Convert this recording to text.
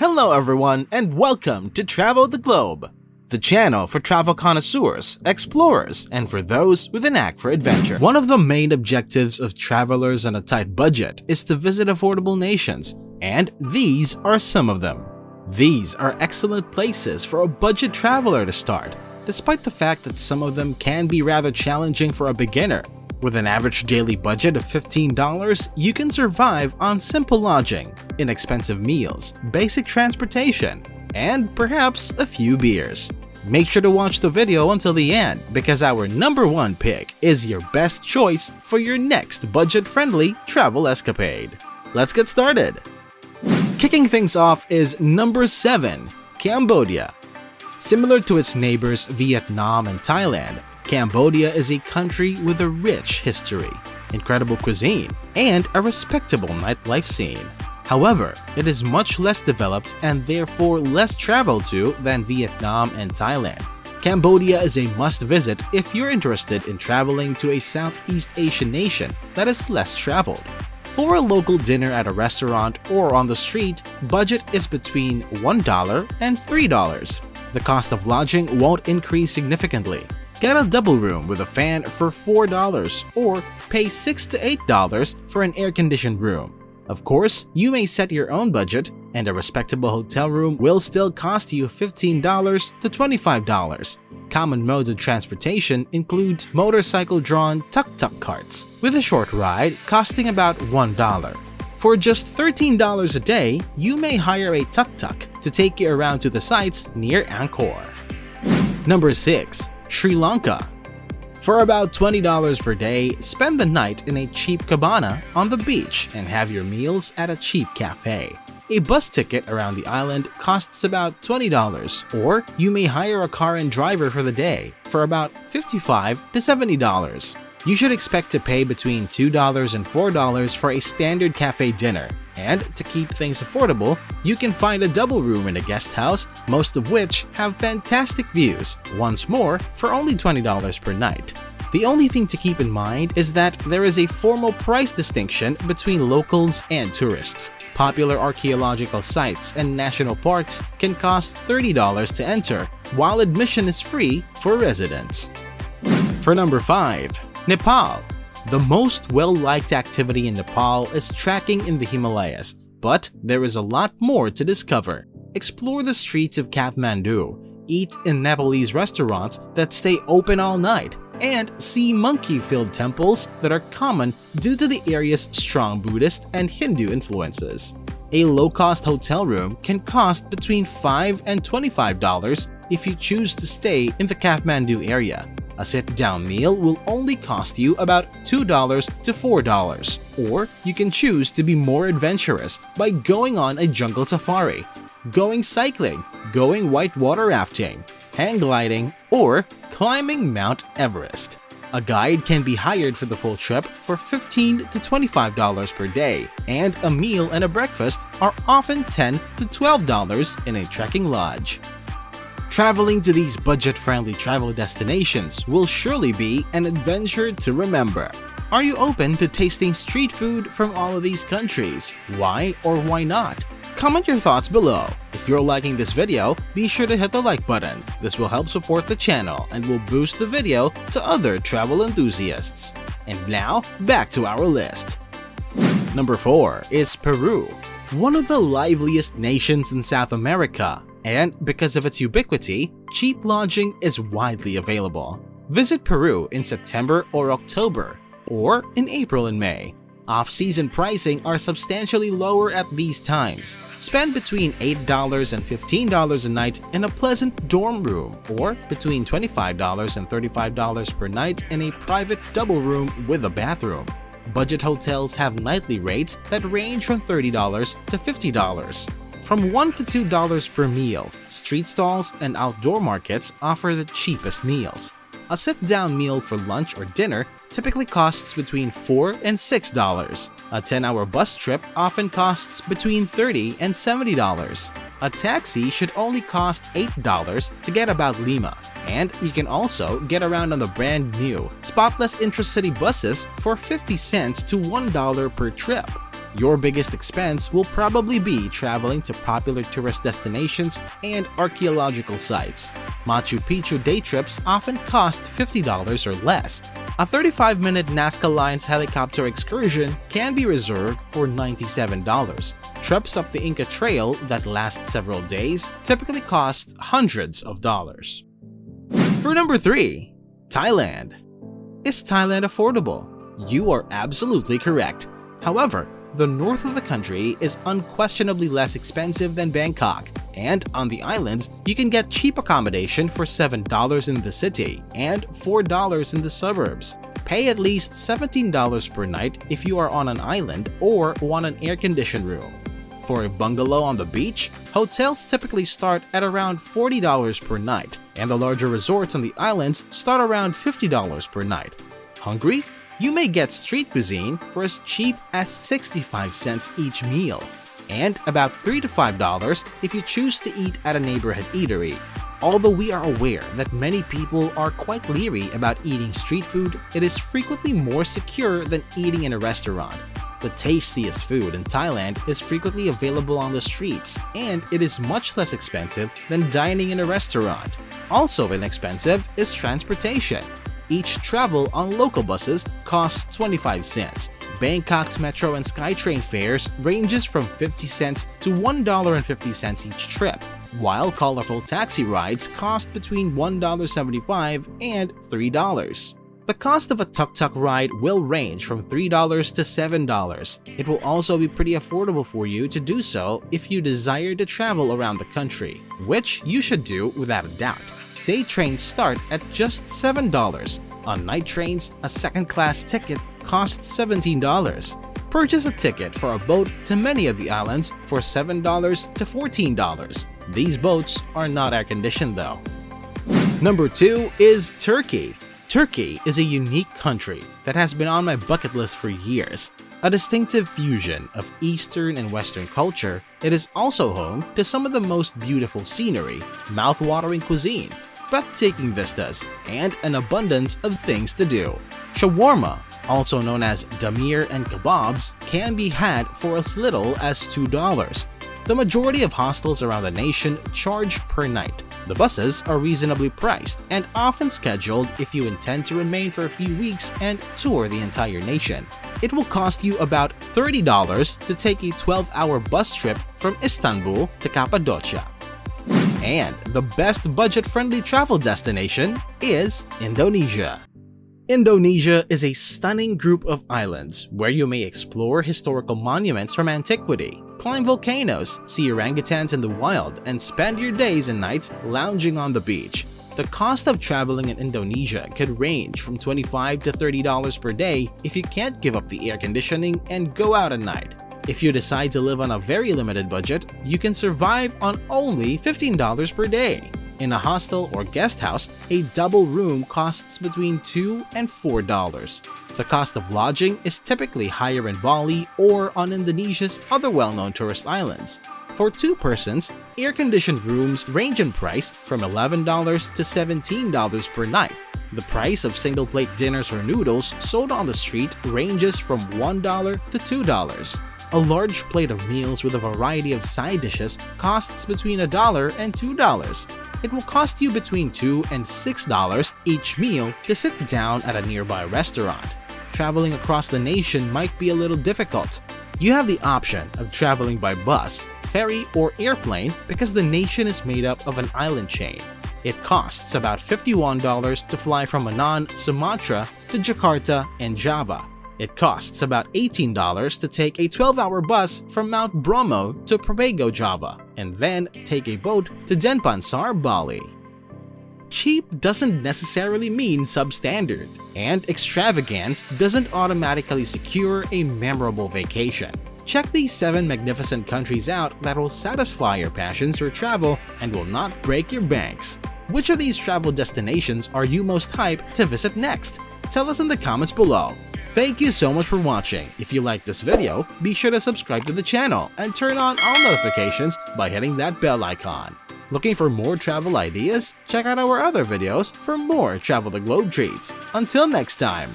Hello everyone and welcome to Travel the Globe, the channel for travel connoisseurs, explorers, and for those with a knack for adventure. One of the main objectives of travelers on a tight budget is to visit affordable nations, and these are some of them. These are excellent places for a budget traveler to start, despite the fact that some of them can be rather challenging for a beginner. With an average daily budget of $15, you can survive on simple lodging, inexpensive meals, basic transportation, and perhaps a few beers. Make sure to watch the video until the end because our number one pick is your best choice for your next budget-friendly travel escapade. Let's get started! Kicking things off is number 7, Cambodia. Similar to its neighbors Vietnam and Thailand, Cambodia is a country with a rich history, incredible cuisine, and a respectable nightlife scene. However, it is much less developed and therefore less traveled to than Vietnam and Thailand. Cambodia is a must-visit if you're interested in traveling to a Southeast Asian nation that is less traveled. For a local dinner at a restaurant or on the street, budget is between $1 and $3. The cost of lodging won't increase significantly. Get a double room with a fan for $4 or pay $6 to $8 for an air-conditioned room. Of course, you may set your own budget, and a respectable hotel room will still cost you $15 to $25. Common modes of transportation include motorcycle-drawn tuk-tuk carts, with a short ride costing about $1. For just $13 a day, you may hire a tuk-tuk to take you around to the sites near Angkor. Number 6. Sri Lanka. For about $20 per day, spend the night in a cheap cabana on the beach and have your meals at a cheap cafe. A bus ticket around the island costs about $20, or you may hire a car and driver for the day for about $55 to $70. You should expect to pay between $2 and $4 for a standard cafe dinner, and to keep things affordable, you can find a double room in a guest house, most of which have fantastic views, once more for only $20 per night. The only thing to keep in mind is that there is a formal price distinction between locals and tourists. Popular archaeological sites and national parks can cost $30 to enter, while admission is free for residents. For number 5. Nepal. The most well-liked activity in Nepal is trekking in the Himalayas, but there is a lot more to discover. Explore the streets of Kathmandu, eat in Nepalese restaurants that stay open all night, and see monkey-filled temples that are common due to the area's strong Buddhist and Hindu influences. A low-cost hotel room can cost between $5 and $25 if you choose to stay in the Kathmandu area. A sit-down meal will only cost you about $2 to $4, or you can choose to be more adventurous by going on a jungle safari, going cycling, going whitewater rafting, hang gliding, or climbing Mount Everest. A guide can be hired for the full trip for $15 to $25 per day, and a meal and a breakfast are often $10 to $12 in a trekking lodge. Traveling to these budget-friendly travel destinations will surely be an adventure to remember. Are you open to tasting street food from all of these countries? Why or why not? Comment your thoughts below. If you're liking this video, be sure to hit the like button. This will help support the channel and will boost the video to other travel enthusiasts. And now, back to our list. Number 4 is Peru. One of the liveliest nations in South America, and because of its ubiquity, cheap lodging is widely available. Visit Peru in September or October, or in April and May. Off-season pricing are substantially lower at these times. Spend between $8 and $15 a night in a pleasant dorm room, or between $25 and $35 per night in a private double room with a bathroom. Budget hotels have nightly rates that range from $30 to $50. From $1 to $2 per meal, street stalls and outdoor markets offer the cheapest meals. A sit-down meal for lunch or dinner typically costs between $4 and $6. A 10-hour bus trip often costs between $30 and $70. A taxi should only cost $8 to get about Lima, and you can also get around on the brand new, spotless intracity buses for 50 cents to $1 per trip. Your biggest expense will probably be traveling to popular tourist destinations and archaeological sites. Machu Picchu day trips often cost $50 or less. A 35-minute Nazca Lines helicopter excursion can be reserved for $97. Trips up the Inca Trail that last several days typically cost hundreds of dollars. For number 3, Thailand. Is Thailand affordable? You are absolutely correct. However, the north of the country is unquestionably less expensive than Bangkok, and on the islands, you can get cheap accommodation for $7 in the city and $4 in the suburbs. Pay at least $17 per night if you are on an island or want an air-conditioned room. For a bungalow on the beach, hotels typically start at around $40 per night, and the larger resorts on the islands start around $50 per night. Hungry? You may get street cuisine for as cheap as 65 cents each meal, and about $3 to $5 if you choose to eat at a neighborhood eatery. Although we are aware that many people are quite leery about eating street food, it is frequently more secure than eating in a restaurant. The tastiest food in Thailand is frequently available on the streets, and it is much less expensive than dining in a restaurant. Also inexpensive is transportation. Each travel on local buses costs 25 cents. Bangkok's Metro and SkyTrain fares ranges from 50 cents to $1.50 each trip, while colorful taxi rides cost between $1.75 and $3. The cost of a tuk-tuk ride will range from $3 to $7. It will also be pretty affordable for you to do so if you desire to travel around the country, which you should do without a doubt. Day trains start at just $7. On night trains, a second-class ticket costs $17. Purchase a ticket for a boat to many of the islands for $7 to $14. These boats are not air-conditioned though. Number 2 is Turkey. Turkey is a unique country that has been on my bucket list for years. A distinctive fusion of Eastern and Western culture, it is also home to some of the most beautiful scenery, mouth-watering cuisine, breathtaking vistas, and an abundance of things to do. Shawarma, also known as damir and kebabs, can be had for as little as $2. The majority of hostels around the nation charge per night. The buses are reasonably priced and often scheduled if you intend to remain for a few weeks and tour the entire nation. It will cost you about $30 to take a 12-hour bus trip from Istanbul to Cappadocia. And the best budget-friendly travel destination is Indonesia. Indonesia is a stunning group of islands where you may explore historical monuments from antiquity, climb volcanoes, see orangutans in the wild, and spend your days and nights lounging on the beach. The cost of traveling in Indonesia could range from $25 to $30 per day if you can't give up the air conditioning and go out at night. If you decide to live on a very limited budget, you can survive on only $15 per day. In a hostel or guest house, a double room costs between $2 and $4. The cost of lodging is typically higher in Bali or on Indonesia's other well-known tourist islands. For 2 persons, air-conditioned rooms range in price from $11 to $17 per night. The price of single-plate dinners or noodles sold on the street ranges from $1 to $2. A large plate of meals with a variety of side dishes costs between $1 and $2. It will cost you between $2 and $6 each meal to sit down at a nearby restaurant. Traveling across the nation might be a little difficult. You have the option of traveling by bus, ferry, or airplane because the nation is made up of an island chain. It costs about $51 to fly from Manaan, Sumatra to Jakarta and Java. It costs about $18 to take a 12-hour bus from Mount Bromo to Propago, Java, and then take a boat to Denpasar, Bali. Cheap doesn't necessarily mean substandard, and extravagance doesn't automatically secure a memorable vacation. Check these 7 magnificent countries out that will satisfy your passions for travel and will not break your banks. Which of these travel destinations are you most hyped to visit next? Tell us in the comments below. Thank you so much for watching. If you liked this video, be sure to subscribe to the channel and turn on all notifications by hitting that bell icon. Looking for more travel ideas? Check out our other videos for more Travel the Globe treats. Until next time!